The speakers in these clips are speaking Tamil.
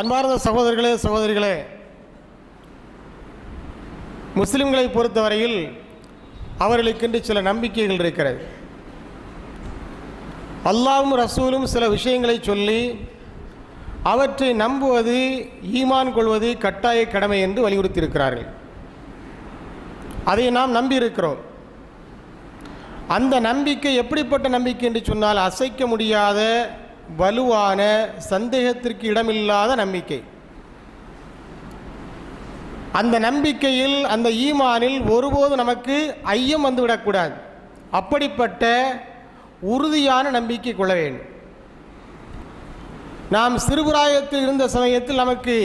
அன்பார்ந்த சகோதரர்களே சகோதரிகளே, முஸ்லிம்களை பொறுத்தவரையில் அவர்களுக்கென்று சில நம்பிக்கைகள் இருக்கிறது. அல்லாஹ்வும் ரசூலும் சில விஷயங்களை சொல்லி அவற்றை நம்புவது, ஈமான் கொள்வது கட்டாய கடமை என்று வலியுறுத்தியிருக்கிறார்கள். அதை நாம் நம்பியிருக்கிறோம். அந்த நம்பிக்கை எப்படிப்பட்ட நம்பிக்கை என்று சொன்னால், அசைக்க முடியாத வலுவான, சந்தேகத்திற்கு இடமில்லாத நம்பிக்கை. அந்த நம்பிக்கையில், அந்த ஈமானில் ஒருபோது நமக்கு ஐயம் வந்துவிடக்கூடாது. அப்படிப்பட்ட உறுதியான நம்பிக்கை கொள்ள வேண்டும். நாம் சிறுபிராயத்தில் இருந்த சமயத்தில் நமக்கு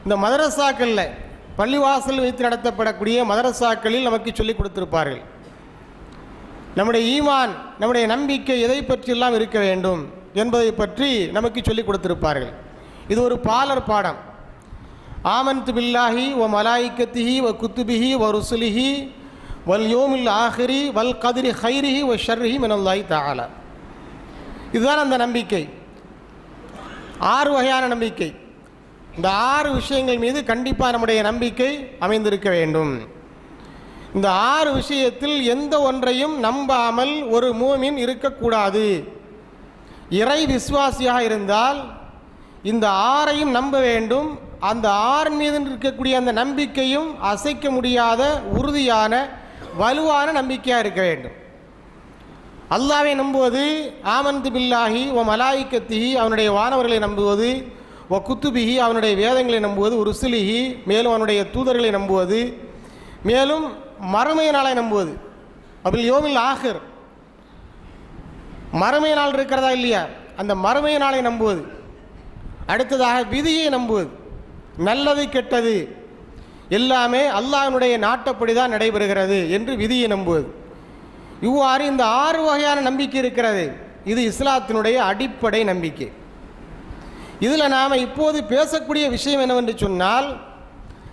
இந்த மதரசாக்களில், பள்ளிவாசல் வைத்து நடத்தப்படக்கூடிய மதரசாக்களில் நமக்கு சொல்லிக் கொடுத்திருப்பார்கள். நம்முடைய ஈமான், நம்முடைய நம்பிக்கை எதை பற்றியெல்லாம் இருக்க வேண்டும் என்பதை பற்றி நமக்கு சொல்லிக் கொடுத்திருப்பார்கள். இது ஒரு பாலர் பாடம். ஆமன்து பில்லாஹி வ மலாயிக்கத்திஹி வ குத்துபிஹி வ ருசுலிஹி வல் யோமில் ஆஹிரி வல் கதிரி ஹைரிஹி வ ஷர்ரிஹி மினல்லாஹி தஆலா. இதுதான் அந்த நம்பிக்கை. 6 வகையான நம்பிக்கை. இந்த 6 விஷயங்கள் மீது கண்டிப்பாக நம்முடைய நம்பிக்கை அமைந்திருக்க வேண்டும். இந்த 6 விஷயத்தில் எந்த ஒன்றையும் நம்பாமல் ஒரு மூமின் இருக்கக்கூடாது. இறை விசுவாசியாக இருந்தால் இந்த 6ஐயும் நம்ப வேண்டும். அந்த 6 மீது இருக்கக்கூடிய அந்த நம்பிக்கையும் அசைக்க முடியாத, உறுதியான, வலுவான நம்பிக்கையாக இருக்க வேண்டும். அல்லாஹ்வை நம்புவது, ஆமன்து பில்லாஹி வ மலாயிக்கத்திஹி, அவனுடைய வானவர்களை நம்புவது, வ குத்துபிஹி, அவனுடைய வேதங்களை நம்புவது, ருசுலிஹி, மேலும் அவனுடைய தூதர்களை நம்புவது, மேலும் மறுமை நாளை நம்புவது, அபில் யோமில் ஆஹிர், மறுமை நாள் இருக்கிறதா இல்லையா, அந்த மறுமை நாளை நம்புவது. அடுத்ததாக விதியை நம்புவது. நல்லது கெட்டது எல்லாமே அல்லாஹ்வுடைய நாட்டப்படி தான் நடைபெறுகிறது என்று விதியை நம்புவது. இவ்வாறு இந்த 6 வகையான நம்பிக்கை இருக்கிறது. இது இஸ்லாத்தினுடைய அடிப்படை நம்பிக்கை. இதில் நாம் இப்போது பேசக்கூடிய விஷயம் என்னவென்று சொன்னால்,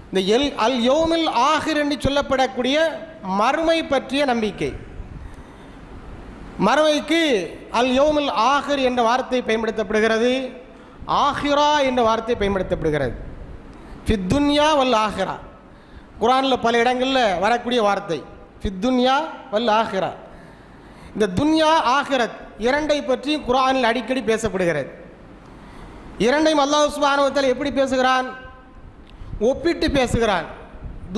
இந்த அல் யௌமில் ஆஹிர் என்று சொல்லப்படக்கூடிய மறுமை பற்றிய நம்பிக்கை. மறுமைக்கு அல் யௌமில் ஆஹிர் என்ற வார்த்தை பயன்படுத்தப்படுகிறது. ஆஹிரா என்ற வார்த்தை பயன்படுத்தப்படுகிறது. ஃபித்துன்யா வல் ஆஹிரா, குர்ஆனில் பல இடங்களில் வரக்கூடிய வார்த்தை ஃபித்துன்யா வல் ஆஹிரா. இந்த துன்யா ஆஹிரத் இரண்டை பற்றி குர்ஆனில் அடிக்கடி பேசப்படுகிறது. இரண்டையும் அல்லாஹ் சுப்ஹானஹு வ தஆலா எப்படி பேசுகிறான்? ஒப்பிட்டு பேசுகிறான்.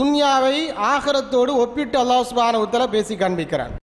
துன்யாவை ஆஹிரத்தோடு ஒப்பிட்டு அல்லாஹ் சுப்ஹானஹு வ தஆலா பேசி காண்பிக்கிறான்.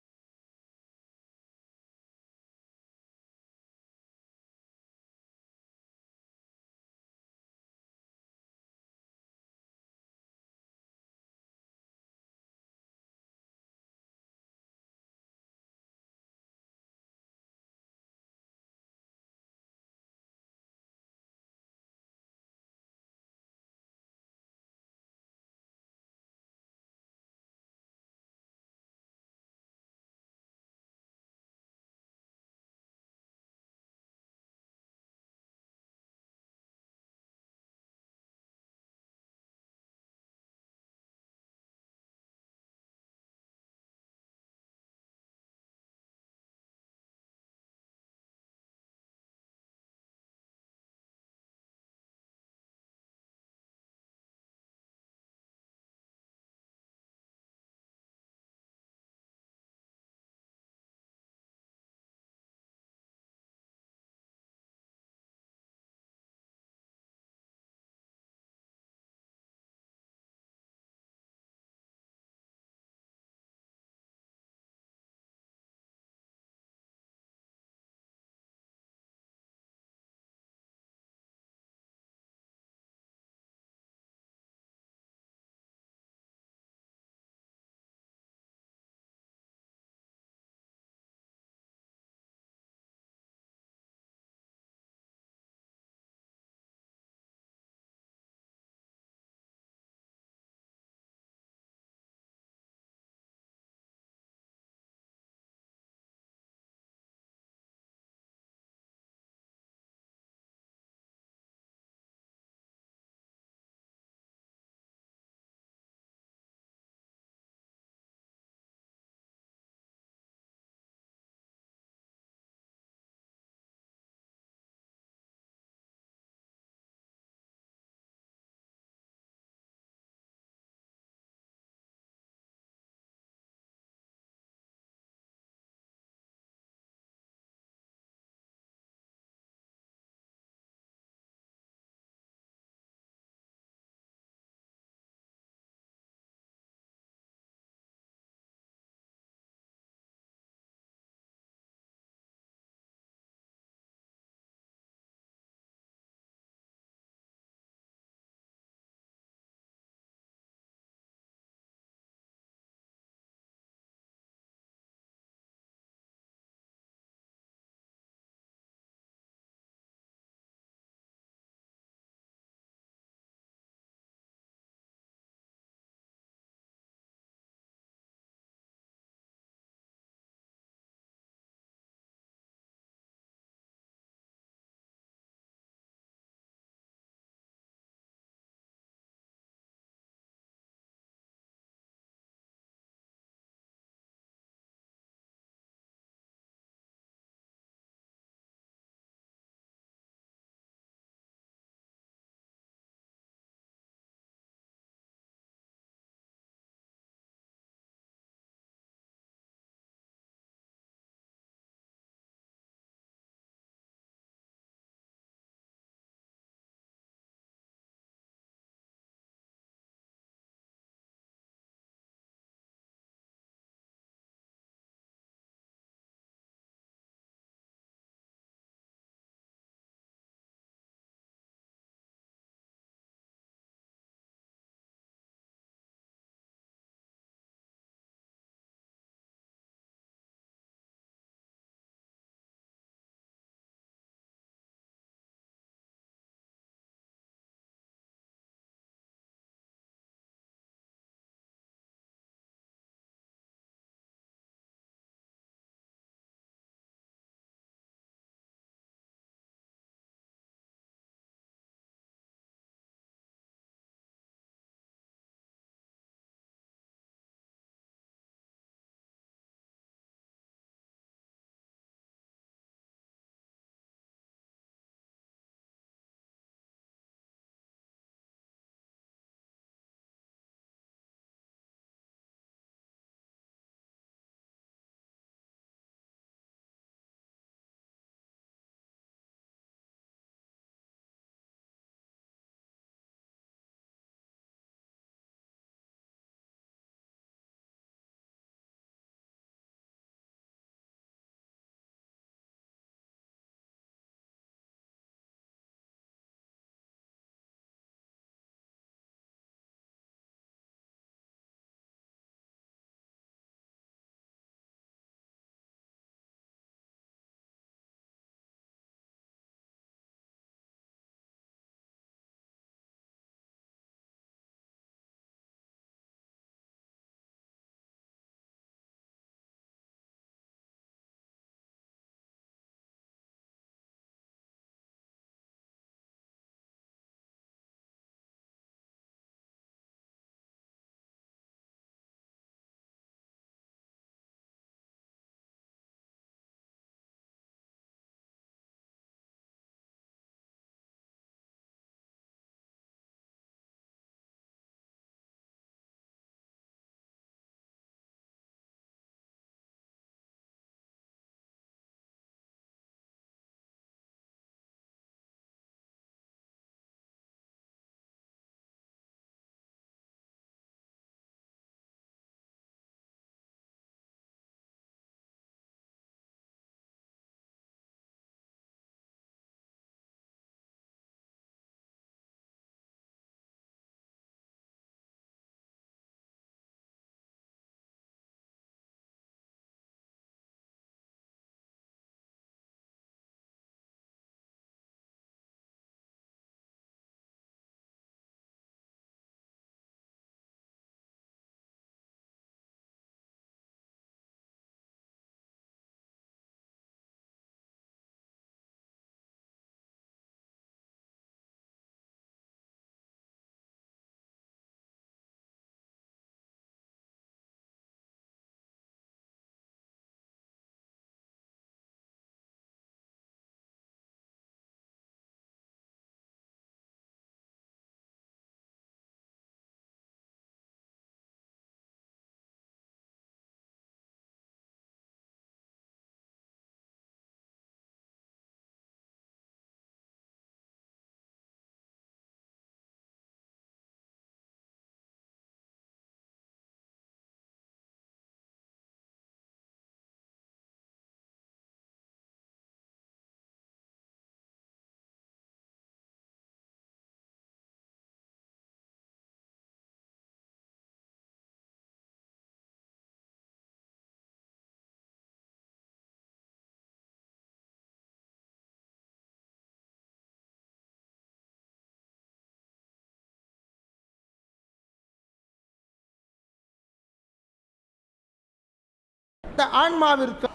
ஆன்மாவிற்கு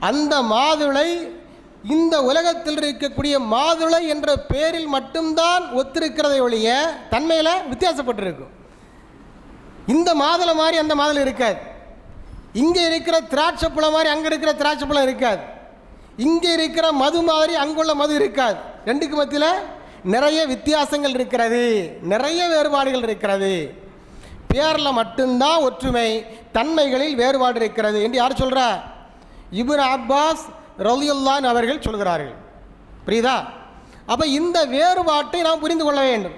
அந்த மாதுளை இந்த உலகத்தில் இருக்கக்கூடிய மாதுளை என்ற பெயரில் மட்டும்தான் ஒத்திருக்கிறதை ஒழிய தன்மையில் வித்தியாசப்பட்டிருக்கும். இந்த மாதுளை மாதிரி அந்த மாதுளை இருக்காது. இங்கே இருக்கிற திராட்சைப்பழம் மாதிரி அங்கே இருக்கிற திராட்சைப்பழம் இருக்காது. இங்கே இருக்கிற மது மாதிரி அங்குள்ள மது இருக்காது. ரெண்டுக்கு மத்தியில் நிறைய வித்தியாசங்கள் இருக்கிறது, நிறைய வேறுபாடுகள் இருக்கிறது. பேரில் மட்டும்தான் ஒற்றுமை, தன்மைகளில் வேறுபாடு இருக்கிறது என்று யார் சொல்கிறா? இப்னு அப்பாஸ் ரலியல்லாஹு அவர்கள் சொல்கிறார்கள். புரியுதா? அப்போ இந்த வேறுபாட்டை நாம் புரிந்து கொள்ள வேண்டும்.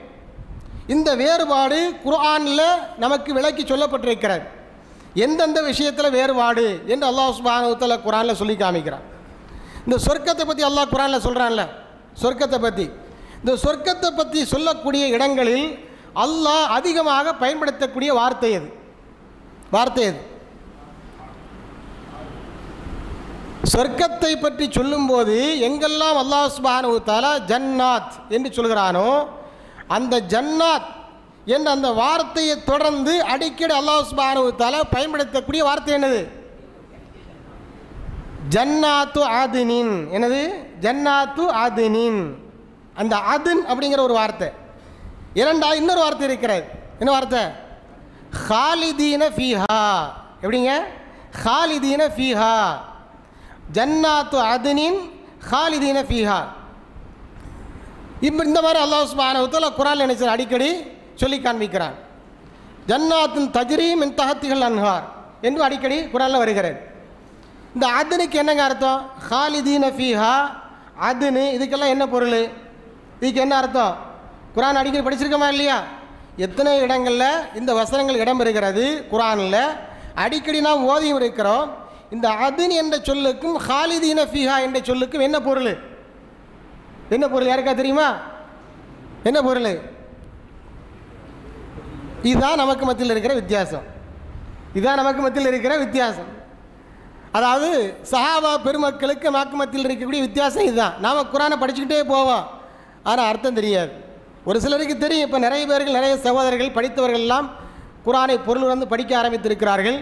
இந்த வேறுபாடு குர்ஆனில் நமக்கு விளக்கி சொல்லப்பட்டிருக்கிறது. எந்தெந்த விஷயத்தில் வேறுபாடு என்று அல்லாஹ் சுப்ஹானஹு வ தஆலா குர்ஆனில் சொல்லி காமிக்கிறான். இந்த சொர்க்கத்தை பற்றி அல்லாஹ் குர்ஆனில் சொல்கிறான்ல, சொர்க்கத்தை பற்றி, இந்த சொர்க்கத்தை பற்றி சொல்லக்கூடிய இடங்களில் அல்லாஹ் அதிகமாக பயன்படுத்தக்கூடிய வார்த்தை எது? சொர்க்கத்தை பற்றி சொல்லும்போது எங்கெல்லாம் அல்லாஹ் சுப்ஹானஹு வ தஆலா ஜன்னாத் என்று சொல்கிறானோ அந்த ஜன்னாத் என்ற அந்த வார்த்தையை தொடர்ந்து அடிக்கடி அல்லாஹ் சுப்ஹானஹு வ தஆலா பயன்படுத்தக்கூடிய வார்த்தை என்னது? ஜன்னாத்து ஆதினின். என்னது? ஜன்னாத்து ஆதினின். அந்த ஆதின் அப்படிங்கிற ஒரு வார்த்தை. இரண்டாவது இன்னொரு வார்த்தை இருக்கிறது. என்ன வார்த்தை? ஹாலிதீன ஃபீஹா. எப்படிங்க? ஹாலிதீன ஃபீஹா. ஜன்னாத்து ஆதினின் ஹாலிதீன ஃபீஹா. இப்போ இந்த மாதிரி அல்லாஹ் சுப்ஹானஹு வ தஆலா குர்ஆனில் என்ன செய்றான்? அடிக்கடி சொல்லி காண்பிக்கிறான். ஜன்னாத்தின் தஜ்ரீ மின் தஹ்திஹல் அன்ஹார் என்று அடிக்கடி குர்ஆனில் வருகிறது. இந்த அதுனுக்கு என்னங்க அர்த்தம்? ஹாலிதீன ஃபீஹா. அதுனு இதுக்கெல்லாம் என்ன பொருள்? இதுக்கு என்ன அர்த்தம்? குர்ஆன் அடிக்கடி படிச்சிருக்கோமா இல்லையா? எத்தனை இடங்களில் இந்த வசனங்கள் இடம்பெறுகிறது குர்ஆனில், அடிக்கடி நாம் ஓதியும் இருக்கிறோம். இந்த அதுன் என்ற சொல்லுக்கும் ஹாலிதீன ஃபீஹா என்ற சொல்லுக்கும் என்ன பொருள்? என்ன பொருள் யாருக்கா தெரியுமா? என்ன பொருள்? இதுதான் நமக்கு மத்தியில் இருக்கிற வித்தியாசம். இதுதான் நமக்கு மத்தியில் இருக்கிற வித்தியாசம். அதாவது சஹாபா பெருமக்களுக்கு நமக்கு மத்தியில் இருக்கக்கூடிய வித்தியாசம் இதுதான். நாம் குர்ஆனை படிச்சுக்கிட்டே போவோம், ஆனால் அர்த்தம் தெரியாது. ஒரு சிலருக்கு தெரியும். இப்போ நிறைய பேர்கள், நிறைய சகோதரர்கள், படித்தவர்கள் எல்லாம் குர்ஆனை பொருள் வந்து படிக்க ஆரம்பித்திருக்கிறார்கள்.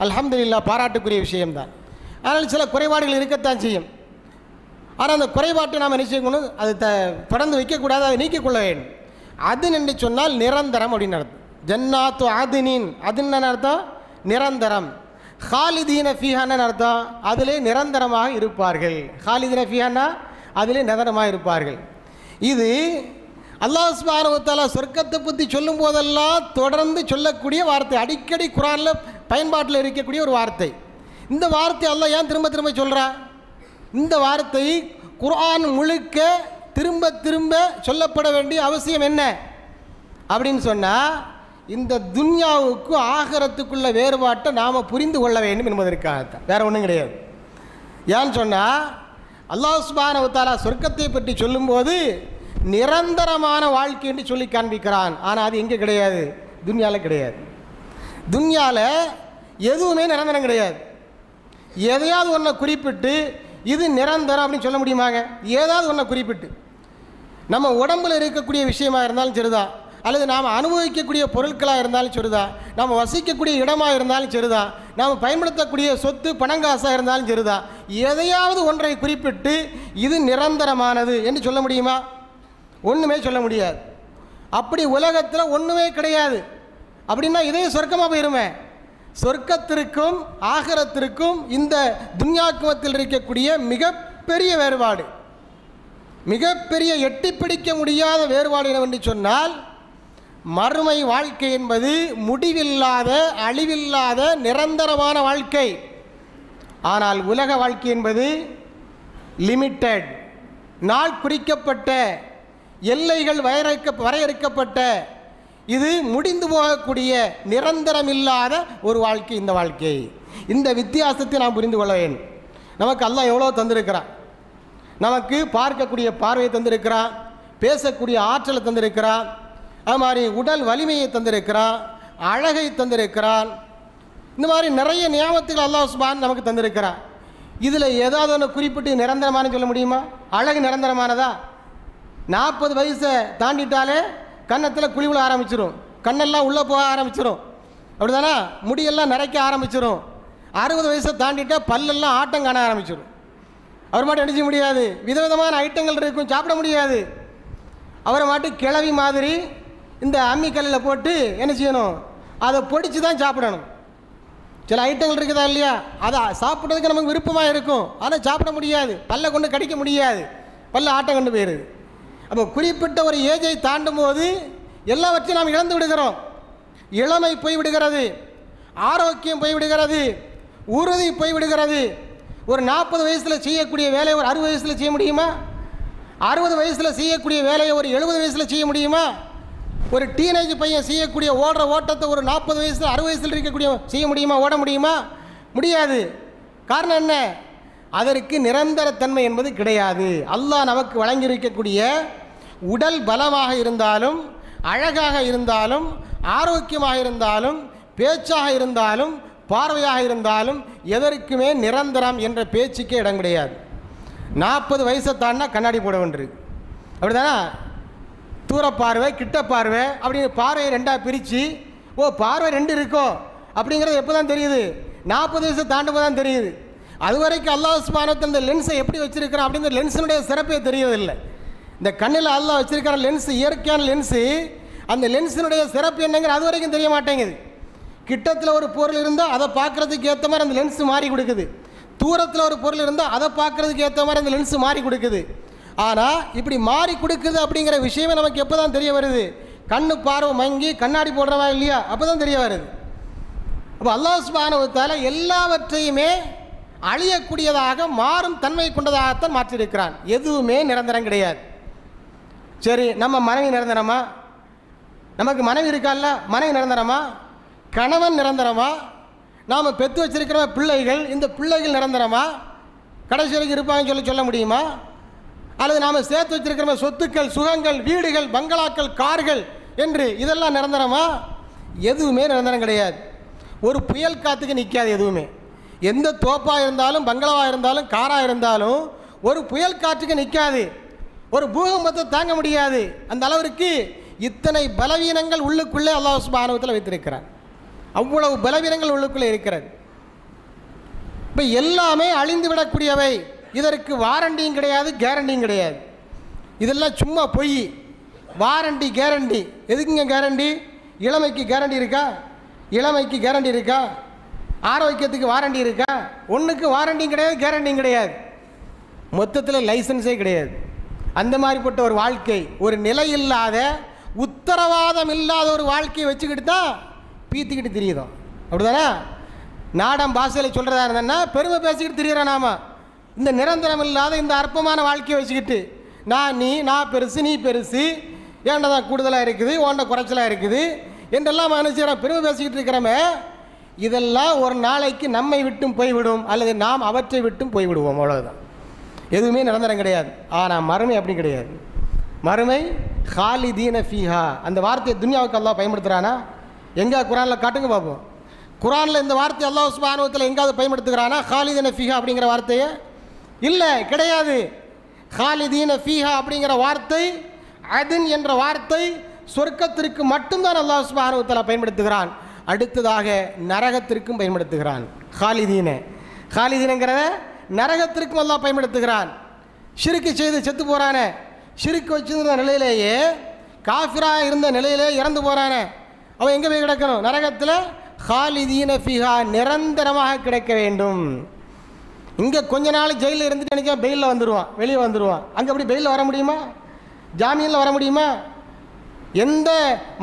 அல்ஹம்துலில்லாஹ், பாராட்டுக்குரிய விஷயம்தான். ஆனால் சில குறைபாடுகள் இருக்கத்தான் செய்யும். ஆனால் அந்த குறைபாட்டை நாம் என்ன செய்யணும்? அது தொடர்ந்து வைக்கக்கூடாது, அதை நீக்கிக்கொள்ள வேண்டும். அதுன் என்று சொன்னால் நிரந்தரம் அப்படின்னு அர்த்தம். ஜன்னாத்து ஆதினின், அதுன்னு அர்த்தம் நிரந்தரம். ஹாலிதீன ஃபீஹான்னு அர்த்தம் அதிலே நிரந்தரமாக இருப்பார்கள். ஹாலிதீன ஃபீஹான்னா அதிலே நிரந்தரமாக இருப்பார்கள். இது அல்லாஹ் சுப்ஹானஹு வ தஆலா சொர்க்கத்தை பற்றி சொல்லும் போதெல்லாம் தொடர்ந்து சொல்லக்கூடிய வார்த்தை, அடிக்கடி குர்ஆனில் பயன்பாட்டில் இருக்கக்கூடிய ஒரு வார்த்தை. இந்த வார்த்தை அல்லாஹ் ஏன் திரும்ப திரும்ப சொல்கிறா? இந்த வார்த்தை குர்ஆன் முழுக்க திரும்ப திரும்ப சொல்லப்பட வேண்டிய அவசியம் என்ன அப்படின்னு சொன்னால், இந்த துன்யாவுக்கும் ஆகிரத்துக்குள்ள வேறுபாட்டை நாம் புரிந்து கொள்ள வேண்டும் என்பதற்காகத்தான், வேறு ஒன்றும் கிடையாது. ஏன்னு சொன்னால் அல்லாஹ் சுப்ஹானஹு வ தஆலா சொர்க்கத்தை பற்றி சொல்லும்போது நிரந்தரமான வாழ்க்கை என்று சொல்லி காண்பிக்கிறான். ஆனால் அது எங்கே கிடையாது? துன்யாவில் கிடையாது. துன்யாவில் எதுவுமே நிரந்தரம் கிடையாது. எதையாவது ஒன்றை குறிப்பிட்டு இது நிரந்தரம் அப்படின்னு சொல்ல முடியுமாங்க? ஏதாவது ஒன்றை குறிப்பிட்டு நம்ம உடம்பில் இருக்கக்கூடிய விஷயமாக இருந்தாலும் சரிதான், அல்லது நாம் அனுபவிக்கக்கூடிய பொருட்களாக இருந்தாலும் சரிதான், நாம் வசிக்கக்கூடிய இடமாக இருந்தாலும் சரிதான், நாம் பயன்படுத்தக்கூடிய சொத்து பணங்காசாக இருந்தாலும் சரிதான், எதையாவது ஒன்றை குறிப்பிட்டு இது நிரந்தரமானது என்று சொல்ல முடியுமா? ஒன்றுமே சொல்ல முடியாது. அப்படி உலகத்தில் ஒன்றுமே கிடையாது. அப்படின்னா இதே சொர்க்கமாக போயிருமே. சொர்க்கத்திற்கும் ஆகிரத்திற்கும் இந்த துன்யாக்குமத்தில் இருக்கக்கூடிய மிகப்பெரிய வேறுபாடு, மிகப்பெரிய எட்டி பிடிக்க முடியாத வேறுபாடு என்னவென்று சொன்னால், மறுமை வாழ்க்கை என்பது முடிவில்லாத, அழிவில்லாத, நிரந்தரமான வாழ்க்கை. ஆனால் உலக வாழ்க்கை என்பது லிமிட்டட், நாள் குறிக்கப்பட்ட, எல்லைகள் வரையறுக்கப்பட்ட, இது முடிந்து போகக்கூடிய நிரந்தரமில்லாத ஒரு வாழ்க்கை இந்த வாழ்க்கை. இந்த வித்தியாசத்தை நாம் புரிந்து கொள்ள வேண்டும். நமக்கு அல்லாஹ் எவ்வளோ தந்திருக்கிறான். நமக்கு பார்க்கக்கூடிய பார்வையை தந்திருக்கிறான், பேசக்கூடிய ஆற்றலை தந்திருக்கிறான், அது மாதிரி உடல் வலிமையை தந்திருக்கிறான், அழகை தந்திருக்கிறான். இந்த மாதிரி நிறைய நியாமத்துகள் அல்லாஹ் சுப்ஹான் நமக்கு தந்திருக்கிறான். இதில் ஏதாவது ஒன்று குறிப்பிட்டு நிரந்தரமானு சொல்ல முடியுமா? அழகு நிரந்தரமானதா? 40 வயசை தாண்டிட்டாலே கன்னத்தில் குழி விழ ஆரம்பிச்சிடும், கண்ணெல்லாம் உள்ளே போக ஆரம்பிச்சிடும், அப்படி தானே? முடியெல்லாம் நரைக்க ஆரம்பிச்சிடும். 60 வயசை தாண்டிட்டால் பல்லெல்லாம் ஆட்டம் காண ஆரம்பிச்சிடும். அவர் மட்டும் அடிக்க முடியாது, விதவிதமான ஐட்டங்கள் இருக்கும், சாப்பிட முடியாது. அவரை மட்டும் கிளவி மாதிரி இந்த அம்மிக்கல்லில் போட்டு என்ன செய்யணும், அதை பொடிச்சு தான் சாப்பிடணும். சில ஐட்டங்கள் இருக்குதா இல்லையா, அதை சாப்பிட்றதுக்கு நமக்கு விருப்பமாக இருக்கும், ஆனால் சாப்பிட முடியாது, பல்லை கொண்டு கடிக்க முடியாது, பல்ல ஆட்டம் கொண்டு போயிடுது. அப்போ குறிப்பிட்ட ஒரு ஏஜை தாண்டும் போது எல்லாவற்றையும் நாம் இழந்து விடுகிறோம். இளமை போய்விடுகிறது, ஆரோக்கியம் போய்விடுகிறது, உறுதி போய்விடுகிறது. ஒரு 40 வயசில் செய்யக்கூடிய வேலையை ஒரு 60 வயசில் செய்ய முடியுமா? 60 வயசில் செய்யக்கூடிய வேலையை ஒரு 70 வயசில் செய்ய முடியுமா? ஒரு டீனேஜ் பையன் செய்யக்கூடிய ஓடுற ஓட்டத்தை ஒரு 40 வயசில் 60 வயசில் இருக்கக்கூடிய செய்ய முடியுமா? ஓட முடியுமா? முடியாது. காரணம் என்ன? அதற்கு நிரந்தரத்தன்மை என்பது கிடையாது. அல்லாஹ் நமக்கு வழங்கியிருக்கக்கூடிய உடல் பலமாக இருந்தாலும், அழகாக இருந்தாலும், ஆரோக்கியமாக இருந்தாலும், பேச்சாக இருந்தாலும், பார்வையாக இருந்தாலும் எதற்குமே நிரந்தரம் என்ற பேச்சுக்கே இடம் கிடையாது. 40 வயசை தாண்டினா கண்ணாடி போட வேண்டியிருக்கு, அப்படிதானே? தூர பார்வை, கிட்ட பார்வை அப்படின்னு பார்வையை ரெண்டாக பிரித்து, ஓ பார்வை 2 இருக்கோ அப்படிங்கிறது எப்போ தான் தெரியுது? 40 வயசை தாண்டும் தான் தெரியுது. அது வரைக்கும் அல்லாஹ் சுப்ஹானஹு வ தஆலா இந்த லென்ஸை எப்படி வச்சிருக்கிறான் அப்படிங்கிற லென்ஸினுடைய சிறப்பே தெரியவில்லை. இந்த கண்ணில் அல்லாஹ் வச்சிருக்கிற லென்ஸு இயற்கையான லென்ஸு, அந்த லென்ஸினுடைய சிறப்பு என்னங்கிற அது வரைக்கும் தெரிய மாட்டேங்குது. கிட்டத்தில் ஒரு பொருள் இருந்தால் அதை பார்க்குறதுக்கு ஏற்ற மாதிரி அந்த லென்ஸு மாறி கொடுக்குது, தூரத்தில் ஒரு பொருள் இருந்தால் அதை பார்க்குறதுக்கு ஏற்ற மாதிரி அந்த லென்ஸு மாறி கொடுக்குது. ஆனால் இப்படி மாறி கொடுக்குது அப்படிங்கிற விஷயமே நமக்கு எப்போ தான் தெரிய வருது? கண்ணு பார்வை மங்கி கண்ணாடி போடுறவா இல்லையா, அப்போ தான் தெரிய வருது. அப்போ அல்லாஹ் சுப்ஹானஹு வ தஆலா எல்லாவற்றையுமே அழியக்கூடியதாக மாறும் தன்மை கொண்டதாகத்தான் மாற்றியிருக்கிறான். எதுவுமே நிரந்தரம் கிடையாது. சரி, நம்ம மனைவி நிரந்தரமா? நமக்கு மனைவி இருக்கால்ல, மனைவி நிரந்தரமா? கணவன் நிரந்தரமா? நாம் பெற்று வச்சிருக்கிற பிள்ளைகள், இந்த பிள்ளைகள் நிரந்தரமா? கடைசி வரைக்கும் இருப்பாங்கன்னு சொல்ல முடியுமா? அல்லது நாம் சேர்த்து வச்சிருக்கிற சொத்துக்கள், சுகங்கள், வீடுகள், பங்களாக்கள், கார்கள் என்று இதெல்லாம் நிரந்தரமா? எதுவுமே நிரந்தரம் கிடையாது. ஒரு புயல் காற்றுக்கு நிற்காது எதுவுமே. எந்த தோப்பாக இருந்தாலும், பங்களாவாக இருந்தாலும், காராக இருந்தாலும் ஒரு புயல் காற்றுக்கு நிற்காது. ஒரு பூகம்பத்தை தாங்க முடியாது. அந்த அளவிற்கு இத்தனை பலவீனங்கள் உள்ளுக்குள்ளே அல்லாஹ் சுப்ஹானஹு வ தஆலா வைத்திருக்கிறார். அவ்வளவு பலவீனங்கள் உள்ளுக்குள்ளே இருக்கிறது. இப்போ எல்லாமே அழிந்து விடக்கூடியவை. இதற்கு வாரண்டியும் கிடையாது, கேரண்டியும் கிடையாது. இதெல்லாம் சும்மா பொய். வாரண்டி கேரண்டி எதுக்குங்க? கேரண்டி இளமைக்கு கேரண்டி இருக்கா? இளமைக்கு கேரண்டி இருக்கா? ஆரோக்கியத்துக்கு வாரண்டி இருக்கா? ஒன்றுக்கு வாரண்டியும் கிடையாது, கேரண்டியும் கிடையாது. மொத்தத்தில் லைசன்ஸே கிடையாது. அந்த மாதிரிப்பட்ட ஒரு வாழ்க்கை, ஒரு நிலையில்லாத, உத்தரவாதம் இல்லாத ஒரு வாழ்க்கையை வச்சுக்கிட்டு தான் பீத்திக்கிட்டு திரியுதோம், அப்படிதானே? நாடம் பாஷையில் சொல்கிறதா இருந்தேன்னா பெருமை பேசிக்கிட்டு திரியிறோம் நாம. இந்த நிரந்தரம் இல்லாத இந்த அற்பமான வாழ்க்கையை வச்சுக்கிட்டு நான் பெருசு, நீ பெருசு, ஏன்டா தான் கூடுதலாக இருக்குது, ஓண்ட குறைச்சலாக இருக்குது என்றெல்லாம் மனுஷன் பெருமை பேசிக்கிட்டு இருக்கிறோமே. இதெல்லாம் ஒரு நாளைக்கு நம்மை விட்டும் போய்விடும், அல்லது நாம் அவற்றை விட்டும் போய்விடுவோம், அவ்வளோதான். எதுவுமே நிரந்தரம் கிடையாது. ஆனால் மறுமை அப்படி கிடையாது. மறுமை ஹாலிதீன ஃபீஹா. அந்த வார்த்தையை துன்யாவுக்கு அல்லாஹ் பயன்படுத்துகிறானா? எங்கே குரானில் காட்டுங்க பார்ப்போம். குரானில் இந்த வார்த்தையை அல்லாஹ் சுப்ஹானஹு வ தஆலா எங்காவது பயன்படுத்துகிறானா? ஹாலிதீன ஃபீஹா அப்படிங்கிற வார்த்தையை இல்லை, கிடையாது. ஹாலிதீன ஃபீஹா அப்படிங்கிற வார்த்தை, அதின் என்ற வார்த்தை சொர்க்கத்திற்கு மட்டும்தான் அல்லாஹ் சுப்ஹானஹு வ தஆலா பயன்படுத்துகிறான். அடுத்ததாக நரகத்திற்கும் பயன்படுத்துகிறான். ஹாலிதீனங்கிறத நரகத்திற்கும் அல்லாஹ் பயன்படுத்துகிறான். ஷிர்க்கு செய்து செத்து போகிறானே, ஷிர்க்கு வச்சிருந்த நிலையிலேயே, காஃபிராக இருந்த நிலையிலே இறந்து போகிறானே, அவன் எங்கே போய் கிடக்கணும்? நரகத்தில். ஹாலிதீன ஃபீஹா, நிரந்தரமாக கிடைக்க வேண்டும். இங்கே கொஞ்ச நாள் ஜெயிலில் இருந்துட்டு நினைக்க பெயிலில் வந்துடுவான், வெளியே வந்துடுவான். அங்கே அப்படி பெயிலில் வர முடியுமா? ஜாமீனில் வர முடியுமா? எந்த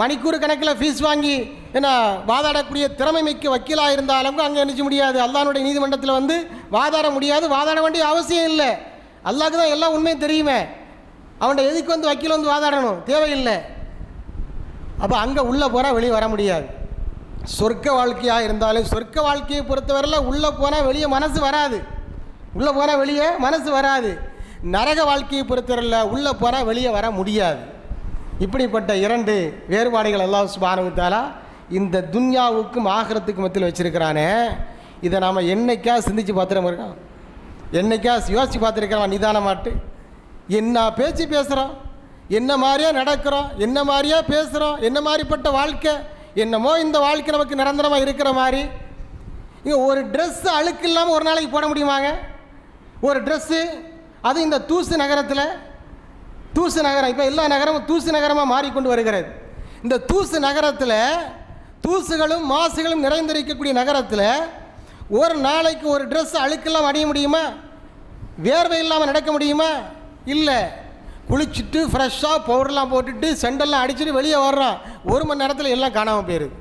மணிக்கூர் கணக்கில் ஃபீஸ் வாங்கி என்ன வாதாடக்கூடிய திறமை மிக்க வக்கீலாக இருந்தாலும் அங்கே நினைச்ச முடியாது. அல்லாஹ்வுடைய நீதிமன்றத்தில் வந்து வாதாட முடியாது, வாதாட வேண்டிய அவசியம் இல்லை. அல்லாஹ்க்கு தான் எல்லாம் உண்மையும் தெரியுமே. அவன்கிட்ட எதுக்கு வந்து வக்கீல் வந்து வாதாடணும்? தேவையில்லை. அப்போ அங்கே உள்ளே போனால் வெளியே வர முடியாது. சொர்க்க வாழ்க்கையாக இருந்தாலும், சொர்க்க வாழ்க்கையை பொறுத்தவரையில் உள்ளே போனால் வெளியே மனசு வராது, உள்ளே போனால் வெளியே மனசு வராது. நரக வாழ்க்கையை பொறுத்தவரையில் உள்ளே போனால் வெளியே வர முடியாது. இப்படிப்பட்ட 2 வேறுபாடுகள் அல்லாஹ் சுப்ஹானஹு வ தஆலா இந்த துன்யாவுக்கும் ஆகிரத்துக்கும் மத்தியில் வச்சுருக்கிறானே. இதை நாம் என்னைக்கா சிந்திச்சு பார்த்துருமா இருக்கோம்? என்னைக்கா யோசித்து பார்த்துருக்கிறோம்? நிதானமாட்டு என்ன பேச்சு பேசுகிறோம், என்ன மாதிரியா நடக்கிறோம், என்ன மாதிரியா பேசுகிறோம், என்ன மாதிரிப்பட்ட வாழ்க்கை, என்னமோ இந்த வாழ்க்கை நமக்கு நிரந்தரமாக இருக்கிற மாதிரி, இங்கே ஒரு ட்ரெஸ்ஸு அழுக்கு இல்லாமல் ஒரு நாளைக்கு போட முடியுமாங்க? ஒரு ட்ரெஸ்ஸு, அது இந்த தூசு நகரத்தில், தூசு நகரம் இப்போ எல்லா நகரமும் தூசு நகரமாக மாறிக்கொண்டு வருகிறது. இந்த தூசு நகரத்தில், தூசுகளும் மாசுகளும் நிறைந்திருக்கக்கூடிய நகரத்தில் ஒரு நாளைக்கு ஒரு ட்ரெஸ் அழுக்கெல்லாம் அணிய முடியுமா? வேர்வை இல்லாமல் நடக்க முடியுமா? இல்லை. குளிச்சுட்டு ஃப்ரெஷ்ஷாக பவுடர்லாம் போட்டுட்டு செண்டெல்லாம் அடிச்சுட்டு வெளியே வர்றான், 1 மணி நேரத்தில் எல்லாம் காணாமல் போயிடுது.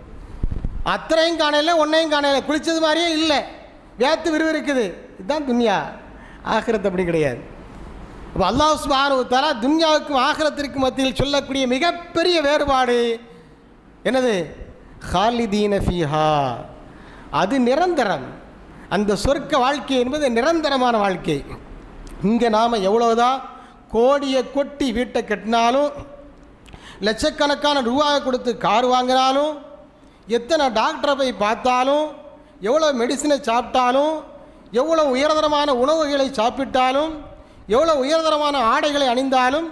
அத்தனையும் காணல, ஒன்றையும் காணல, குளித்தது மாதிரியே இல்லை, வேத்து விறுவிறுக்குது. இதுதான் துன்யா. ஆகிரத் அப்படி கிடையாது. அப்போ அல்லாஹ் சுப்ஹானஹு வ தஆலா துன்யாவுக்கும் ஆகிரத்திற்கும் மத்தியில் சொல்லக்கூடிய மிகப்பெரிய வேறுபாடு என்னது? ஹாலிதீன ஃபீஹா, அது நிரந்தரம். அந்த சொர்க்க வாழ்க்கை என்பது நிரந்தரமான வாழ்க்கை. இங்கே நாம் எவ்வளோதான் கோடியை கொட்டி வீட்டை கட்டினாலும், லட்சக்கணக்கான ரூபாயை கொடுத்து கார் வாங்கினாலும், எத்தனை டாக்டரை போய் பார்த்தாலும், எவ்வளோ மெடிசினை சாப்பிட்டாலும், எவ்வளோ உயர்தரமான உணவுகளை சாப்பிட்டாலும், எவ்வளோ உயர்தரமான ஆடைகளை அணிந்தாலும்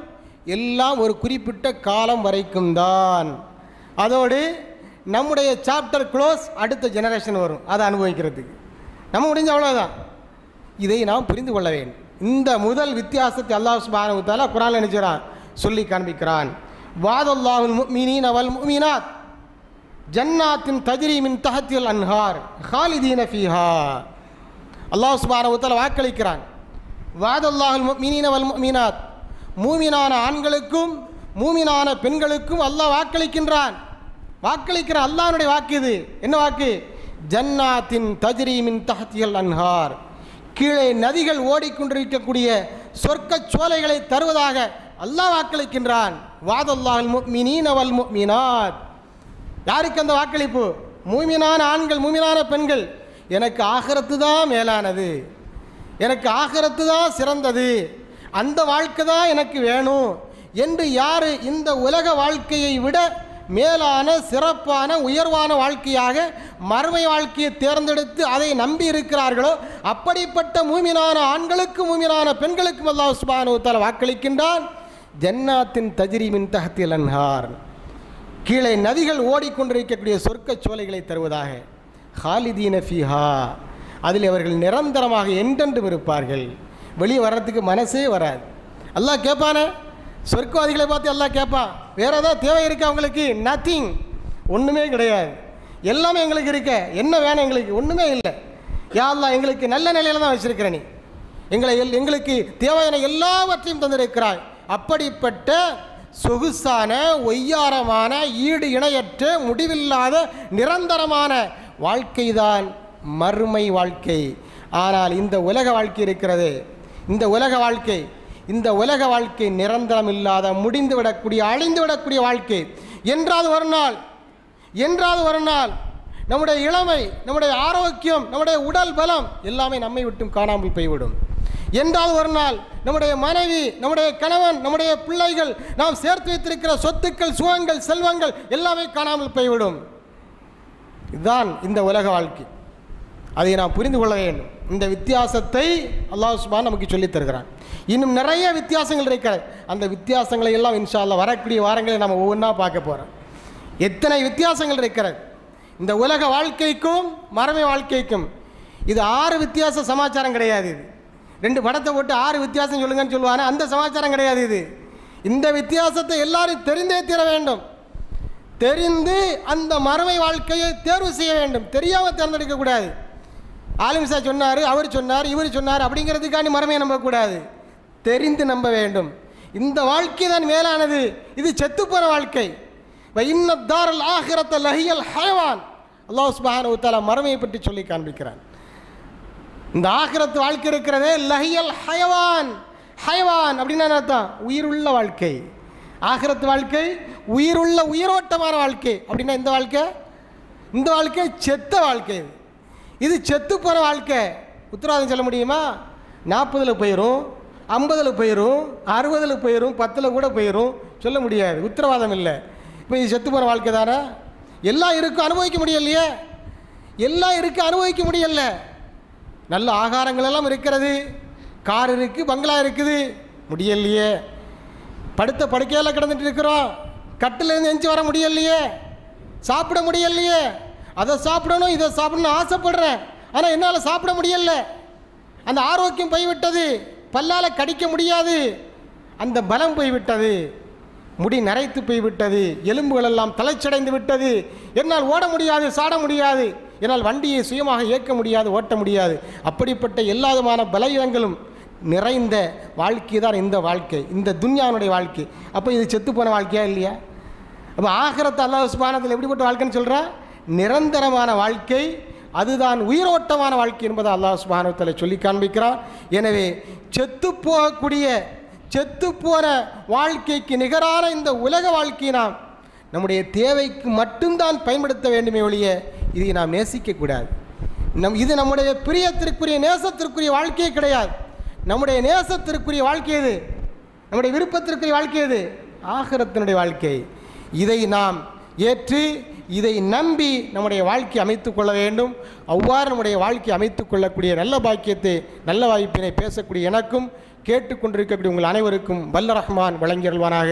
எல்லாம் ஒரு குறிப்பிட்ட காலம் வரைக்கும் தான். அதோடு நம்முடைய சாப்டர் க்ளோஸ், அடுத்த ஜெனரேஷன் வரும் அதை அனுபவிக்கிறதுக்கு. நம்ம முடிஞ்ச அவ்வளோதான். இதை நாம் புரிந்து கொள்ள வேண்டும். இந்த முதல் வித்தியாசத்தை அல்லாஹ் சுப்ஹானஹு வ தஆலா குர்ஆனில் நினைச்சான் சொல்லி காண்பிக்கிறான். வாதல்லாஹுல் முஃமினீன வல் முஃமினாத் ஜன்னாத்தின் தஜ்ரி மின் தஹ்தில் அன்ஹார் ஹாலிதீன ஃபீஹா. அல்லாஹ் சுப்ஹானஹு வ தஆலா வாக்களிக்கிறான். வாதல்லாஹுல் முஃமினீன வல் முஃமினாத், மூமினான ஆண்களுக்கும் மூமினான பெண்களுக்கும் அல்லாஹ் வாக்களிக்கின்றான். வாக்களிக்கிற அல்லாஹ்வுடைய வாக்கு இது. என்ன வாக்கு? ஜன்னாத்தின் தஜ்ரி மின் தஹ்தில் அன்ஹார், கீழே நதிகள் ஓடிக்கொண்டிருக்கக்கூடிய சொர்க்க சோலைகளை தருவதாக அல்லாஹ் வாக்களிக்கின்றான். வாதல்லாஹுல் முஃமினீன வல் முஃமினாத், யாருக்கு அந்த வாக்களிப்பு? மூமினான ஆண்கள் மூமினான பெண்கள். எனக்கு ஆகிரத்து தான் மேலானது, எனக்கு ஆகிரத்து தான் சிறந்தது, அந்த வாழ்க்கை தான் எனக்கு வேணும் என்று யார் இந்த உலக வாழ்க்கையை விட மேலான சிறப்பான உயர்வான வாழ்க்கையாக மறுமை வாழ்க்கையை தேர்ந்தெடுத்து அதை நம்பி இருக்கிறார்களோ அப்படிப்பட்ட மூமினான ஆண்களுக்கும் மூமினான பெண்களுக்கும் அல்லாஹ் சுப்ஹானஹு வ தஆலா வாக்களிக்கின்றான். ஜன்னாத்தின் தஜ்ரி மின் தஹ்தில் அன்ஹார், கீழே நதிகள் ஓடிக்கொண்டிருக்கக்கூடிய சொர்க்க சோலைகளை தருவதாக. ஹாலிதீன ஃபீஹா, அதில் அவர்கள் நிரந்தரமாக என்றென்றும் இருப்பார்கள். வெளியே வர்றதுக்கு மனசே வராது. அல்லாஹ் கேட்பானே, சொர்க்கவாதிகளை பார்த்து எல்லாம் கேட்பான், வேறு ஏதாவது தேவை இருக்கா அவங்களுக்கு? நத்திங், ஒன்றுமே கிடையாது. எல்லாமே எங்களுக்கு இருக்க, என்ன வேணும் எங்களுக்கு? ஒன்றுமே இல்லை. யா அல்லாஹ் எங்களுக்கு நல்ல நிலையில் தான் வச்சிருக்கிற, நீ எங்களுக்கு தேவையான எல்லாவற்றையும் தந்திருக்கிறாய். அப்படிப்பட்ட சொகுசான ஒய்யாரமான ஈடு இணையற்ற முடிவில்லாத நிரந்தரமான வாழ்க்கை தான் மறுமை வாழ்க்கை. ஆனால் இந்த உலக வாழ்க்கை இருக்கிறது, இந்த உலக வாழ்க்கை நிரந்தரம் இல்லாத, முடிந்துவிடக்கூடிய, அழிந்துவிடக்கூடிய வாழ்க்கை. என்றாவது ஒரு நாள் நம்முடைய இளமை, நம்முடைய ஆரோக்கியம், நம்முடைய உடல் பலம் எல்லாமே நம்மை விட்டும் காணாமல் போய்விடும். என்றாவது ஒரு நாள் நம்முடைய மனைவி, நம்முடைய கணவன், நம்முடைய பிள்ளைகள், நாம் சேர்த்து வைத்திருக்கிற சொத்துக்கள், சுகங்கள், செல்வங்கள் எல்லாமே காணாமல் போய்விடும். இதுதான் இந்த உலக வாழ்க்கை. அதை நாம் புரிந்து கொள்ள வேண்டும். இந்த வித்தியாசத்தை அல்லாஹ் சுப்ஹானஹு நமக்கு சொல்லித் தருகிறான். இன்னும் நிறைய வித்தியாசங்கள் இருக்கிறது. அந்த வித்தியாசங்களை எல்லாம் இன்ஷா அல்லாஹ் வரக்கூடிய வாரங்களில் நம்ம ஒவ்வொன்றா பார்க்க போகிறோம். எத்தனை வித்தியாசங்கள் இருக்கிறது இந்த உலக வாழ்க்கைக்கும் மறுமை வாழ்க்கைக்கும். இது 6 வித்தியாச சமாச்சாரம் கிடையாது. இது 2 படத்தை போட்டு 6 வித்தியாசம் சொல்லுங்கன்னு சொல்லுவாங்க, அந்த சமாச்சாரம் கிடையாது இது. இந்த வித்தியாசத்தை எல்லாரும் தெரிந்தே தீர வேண்டும். தெரிந்து அந்த மறுமை வாழ்க்கையை தேர்வு செய்ய வேண்டும். தெரியாமல் தேர்ந்தெடுக்கக்கூடாது. ஆலிம்சா சொன்னார், அவர் சொன்னார், இவர் சொன்னார் அப்படிங்கிறதுக்காண்டி மறுமையை நம்பக்கூடாது. தெரிந்து நம்ப வேண்டும். இந்த வாழ்க்கை தான் மேலானது, இது செத்து போகிற வாழ்க்கை. இன்ன தாரல் ஆகிரத்த லஹியல் ஹயவான், அல்லாஹ் சுப்ஹானஹு வ தஆலா மறுமையை பற்றி சொல்லி காண்பிக்கிறான். இந்த ஆகிரத்து வாழ்க்கை இருக்கிறதே லஹியல் ஹயவான். ஹயவான் அப்படின்னா அர்த்தம் உயிருள்ள வாழ்க்கை. ஆகிரத்து வாழ்க்கை உயிருள்ள உயிரோட்டமான வாழ்க்கை. அப்படின்னா இந்த வாழ்க்கை செத்த வாழ்க்கை. இது செத்து போகிற வாழ்க்கை. உத்தரவாதம் சொல்ல முடியுமா? 40ல் போயிடும், 50ல் போயிடும், 60ல் போயிடும், 10ல் கூட போயிடும், சொல்ல முடியாது. உத்தரவாதம் இல்லை. இப்போ இது செத்து போகிற வாழ்க்கை தானே. எல்லாம் இருக்கும், அனுபவிக்க முடியலையே. எல்லாம் இருக்குது, அனுபவிக்க முடியல. நல்ல ஆகாரங்கள் எல்லாம் இருக்கிறது, கார் இருக்குது, பங்களா இருக்குது, முடியலையே. படுத்த படுக்கையில் கிடந்துட்டு இருக்கிறோம், கட்டிலேருந்து எஞ்சி வர முடியலையே, சாப்பிட முடியலையே. அதை சாப்பிடணும், இதை சாப்பிடணும் ஆசைப்படுறேன், ஆனால் என்னால் சாப்பிட முடியல, அந்த ஆரோக்கியம் போய்விட்டது, பல்லால் கடிக்க முடியாது, அந்த பலம் போய்விட்டது, முடி நரைத்து போய்விட்டது, எலும்புகள் எல்லாம் தளர்ச்சியடைந்து விட்டது, என்னால் ஓட முடியாது, சாட முடியாது, என்னால் வண்டியை சுயமாக இயக்க முடியாது, ஓட்ட முடியாது. அப்படிப்பட்ட எல்லா விதமான பலவீனங்களும் நிறைந்த வாழ்க்கை தான் இந்த வாழ்க்கை, இந்த துன்யாவுடைய வாழ்க்கை. அப்போ இது செத்து போன வாழ்க்கையா இல்லையா? அப்போ ஆகிரத்து அல்லாஹ் சுப்ஹானஹு எப்படிப்பட்ட வாழ்க்கைன்னு சொல்கிறா? நிரந்தரமான வாழ்க்கை, அதுதான் உயிரோட்டமான வாழ்க்கை என்பதை அல்லாஹ் சுப்ஹானஹு வ தஆலா சொல்லி காண்பிக்கிறார். எனவே செத்துப்போன வாழ்க்கைக்கு நிகரான இந்த உலக வாழ்க்கையை நாம் நம்முடைய தேவைக்கு மட்டும்தான் பயன்படுத்த வேண்டுமே ஒழிய இதை நாம் நேசிக்கக்கூடாது. இது நம்முடைய பிரியத்திற்குரிய நேசத்திற்குரிய வாழ்க்கையே கிடையாது. நம்முடைய நேசத்திற்குரிய வாழ்க்கை எது? நம்முடைய விருப்பத்திற்குரிய வாழ்க்கை எது? ஆகிரத்தினுடைய வாழ்க்கை. இதை நாம் ஏற்று இதை நம்பி நம்முடைய வாழ்க்கை அமைத்து கொள்ள வேண்டும். அவ்வாறு நம்முடைய வாழ்க்கை அமைத்து கொள்ளக்கூடிய நல்ல பாக்கியத்தை, நல்ல வாய்ப்பினை பேசக்கூடிய எனக்கும் கேட்டுக்கொண்டிருக்கக்கூடிய உங்கள் அனைவருக்கும் வல்ல ரஹ்மான் வழங்கியருள்வானாக.